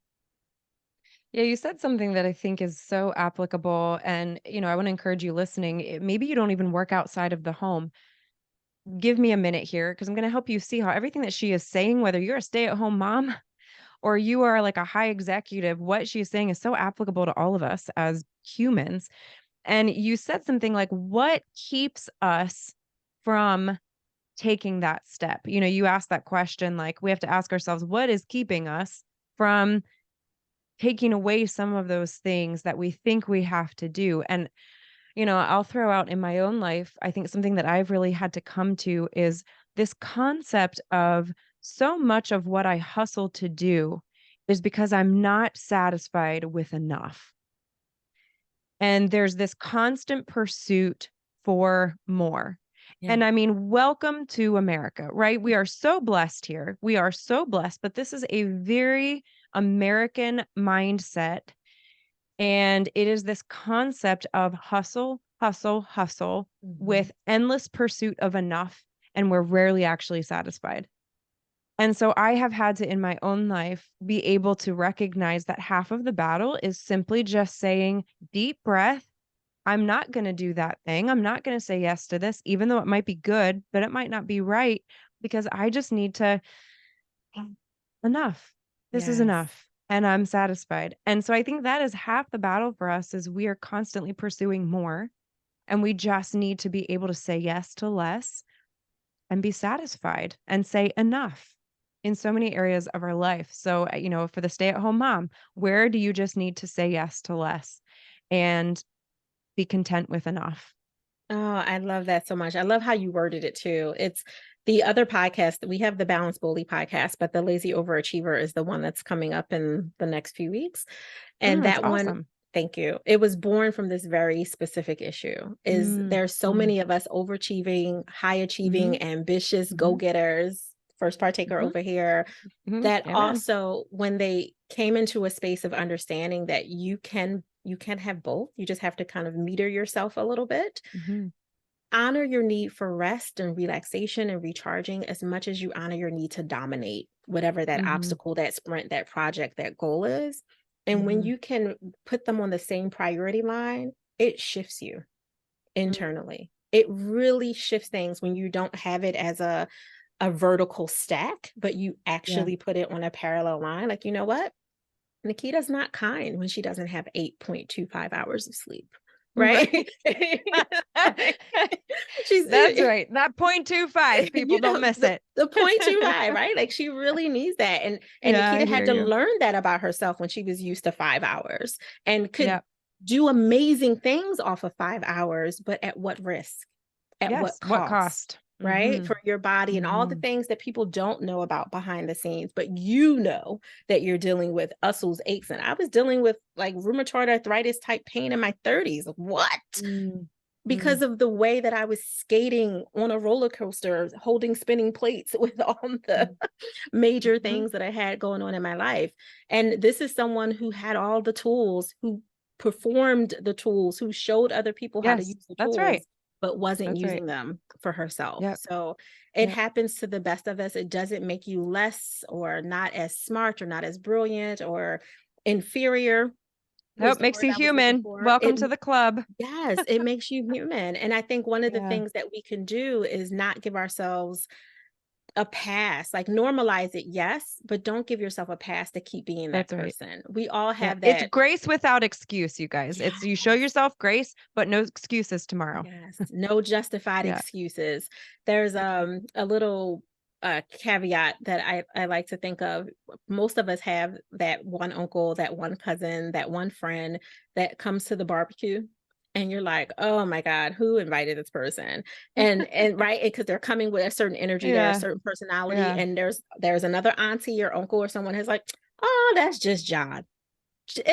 Yeah, you said something that I think is so applicable. And, I want to encourage you listening. Maybe you don't even work outside of the home. Give me a minute here because I'm going to help you see how everything that she is saying, whether you're a stay-at-home mom or you are like a high executive, what she's saying is so applicable to all of us as humans. And you said something like, what keeps us from taking that step? You asked that question, like we have to ask ourselves, what is keeping us from taking away some of those things that we think we have to do? And, I'll throw out in my own life, I think something that I've really had to come to is this concept of so much of what I hustle to do is because I'm not satisfied with enough. And there's this constant pursuit for more. Yeah. And I mean, welcome to America, right? We are so blessed here. We are so blessed, but this is a very American mindset. And it is this concept of hustle, hustle, hustle with endless pursuit of enough. And we're rarely actually satisfied. And so I have had to, in my own life, be able to recognize that half of the battle is simply just saying, deep breath. I'm not going to do that thing. I'm not going to say yes to this, even though it might be good, but it might not be right, because I just need to, enough. This is enough. And I'm satisfied. And so I think that is half the battle for us, is we are constantly pursuing more, and we just need to be able to say yes to less and be satisfied and say enough in so many areas of our life. So, for the stay-at-home mom, where do you just need to say yes to less and be content with enough? Oh, I love that so much. I love how you worded it too. It's the other podcast. We have the Balance Bully podcast, but the Lazy Overachiever is the one that's coming up in the next few weeks. And that one, awesome. Thank you. It was born from this very specific issue. There's so many of us overachieving, high achieving, ambitious go-getters, first partaker over here, that also, when they came into a space of understanding that you can have both, you just have to kind of meter yourself a little bit. Honor your need for rest and relaxation and recharging as much as you honor your need to dominate whatever that obstacle, that sprint, that project, that goal is. And when you can put them on the same priority line, it shifts you internally. It really shifts things when you don't have it as a vertical stack, but you actually put it on a parallel line. Like, you know what? Nakeeta's not kind when she doesn't have 8.25 hours of sleep. Right. That's right. That 0.25, people don't miss it. The 0.25, right? Like, she really needs that. And Nakeeta had to learn that about herself when she was used to 5 hours and could do amazing things off of 5 hours, but at what risk? At what cost? right? For your body and all the things that people don't know about behind the scenes, but you know that you're dealing with muscles, aches. And I was dealing with like rheumatoid arthritis type pain in my 30s. What? Because of the way that I was skating on a roller coaster, holding spinning plates with all the major things that I had going on in my life. And this is someone who had all the tools, who performed the tools, who showed other people how to use the tools, but wasn't using them for herself. So it happens to the best of us. It doesn't make you less or not as smart or not as brilliant or inferior. Nope, makes you human. Welcome to the club. Yes, it makes you human. And I think one of the things that we can do is not give ourselves a pass, like normalize it, yes, but don't give yourself a pass to keep being that person. We all have that. It's grace without excuse, you guys. It's you show yourself grace, but no excuses tomorrow. Yes, no justified excuses. There's a little caveat that I like to think of. Most of us have that one uncle, that one cousin, that one friend that comes to the barbecue. And you're like, oh my God, who invited this person? And right, because they're coming with a certain energy, they're a certain personality. And there's another auntie or uncle or someone who's like, oh, that's just John.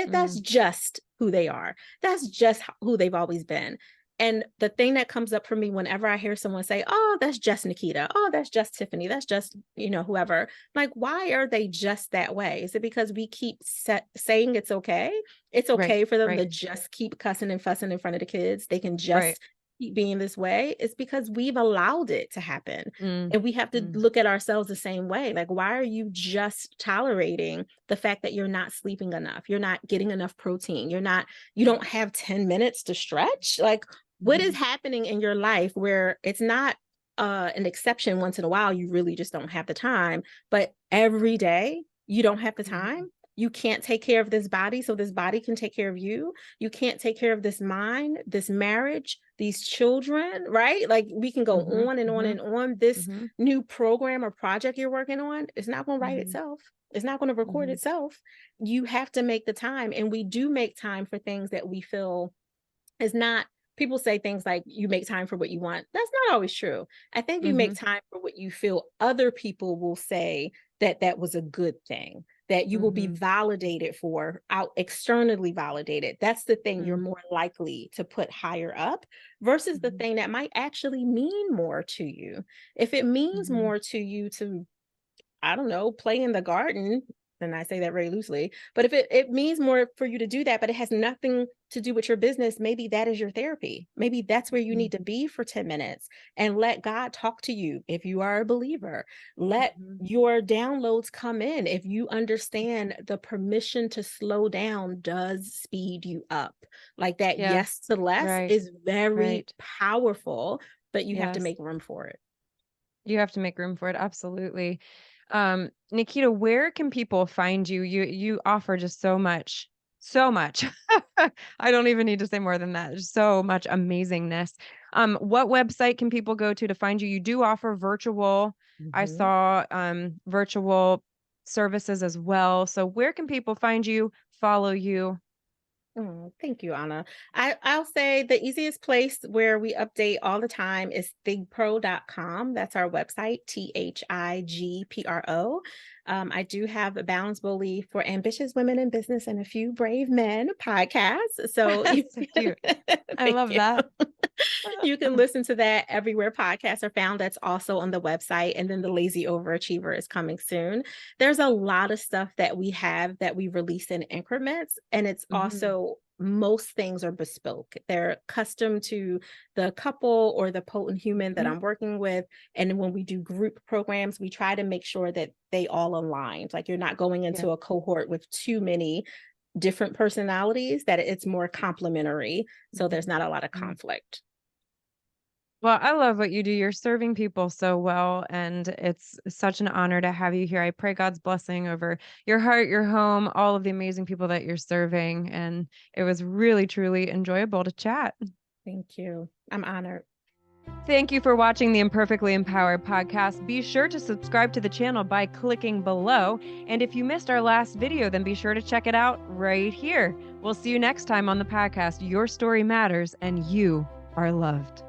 That's just who they are. That's just who they've always been. And the thing that comes up for me whenever I hear someone say, oh, that's just Nakeeta. Oh, that's just Tiffany. That's just, whoever. Like, why are they just that way? Is it because we keep saying it's okay? It's okay for them to just keep cussing and fussing in front of the kids. They can just keep being this way. It's because we've allowed it to happen. And we have to look at ourselves the same way. Like, why are you just tolerating the fact that you're not sleeping enough? You're not getting enough protein. You don't have 10 minutes to stretch. Like, what is happening in your life where it's not an exception once in a while, you really just don't have the time, but every day you don't have the time? You can't take care of this body so this body can take care of you. You can't take care of this mind, this marriage, these children, right? Like, we can go on and on and on. This new program or project you're working on, it's not going to write itself. It's not going to record itself. You have to make the time. And we do make time for things that we feel is not. People say things like, you make time for what you want. That's not always true. I think you make time for what you feel other people will say that was a good thing, that you will be validated for, out externally validated. That's the thing you're more likely to put higher up versus the thing that might actually mean more to you. If it means more to you to, I don't know, play in the garden, and I say that very loosely, but if it means more for you to do that, but it has nothing to do with your business, maybe that is your therapy. Maybe that's where you need to be for 10 minutes and let God talk to you. If you are a believer, let your downloads come in. If you understand the permission to slow down does speed you up. Like that, yes to less is very powerful, but you have to make room for it. You have to make room for it. Absolutely. Nakeeta, where can people find you? You offer just so much. I don't even need to say more than that. Just so much amazingness. What website can people go to find you? You do offer virtual. I saw virtual services as well. So where can people find you, follow you? Oh, thank you, Ahna. I'll say the easiest place where we update all the time is thigpro.com. That's our website, THIGPRO. I do have a Balance Bully for Ambitious Women in Business and a Few Brave Men podcast. So, so cute. I love that. You can listen to that everywhere podcasts are found. That's also on the website. And then the Lazy Overachiever is coming soon. There's a lot of stuff that we have that we release in increments. And it's also, most things are bespoke. They're custom to the couple or the potent human that I'm working with. And when we do group programs, we try to make sure that they all align. Like, you're not going into a cohort with too many different personalities, that it's more complementary. So there's not a lot of conflict. Well, I love what you do. You're serving people so well, and it's such an honor to have you here. I pray God's blessing over your heart, your home, all of the amazing people that you're serving. And it was really, truly enjoyable to chat. Thank you. I'm honored. Thank you for watching the Imperfectly Empowered podcast. Be sure to subscribe to the channel by clicking below. And if you missed our last video, then be sure to check it out right here. We'll see you next time on the podcast. Your story matters, and you are loved.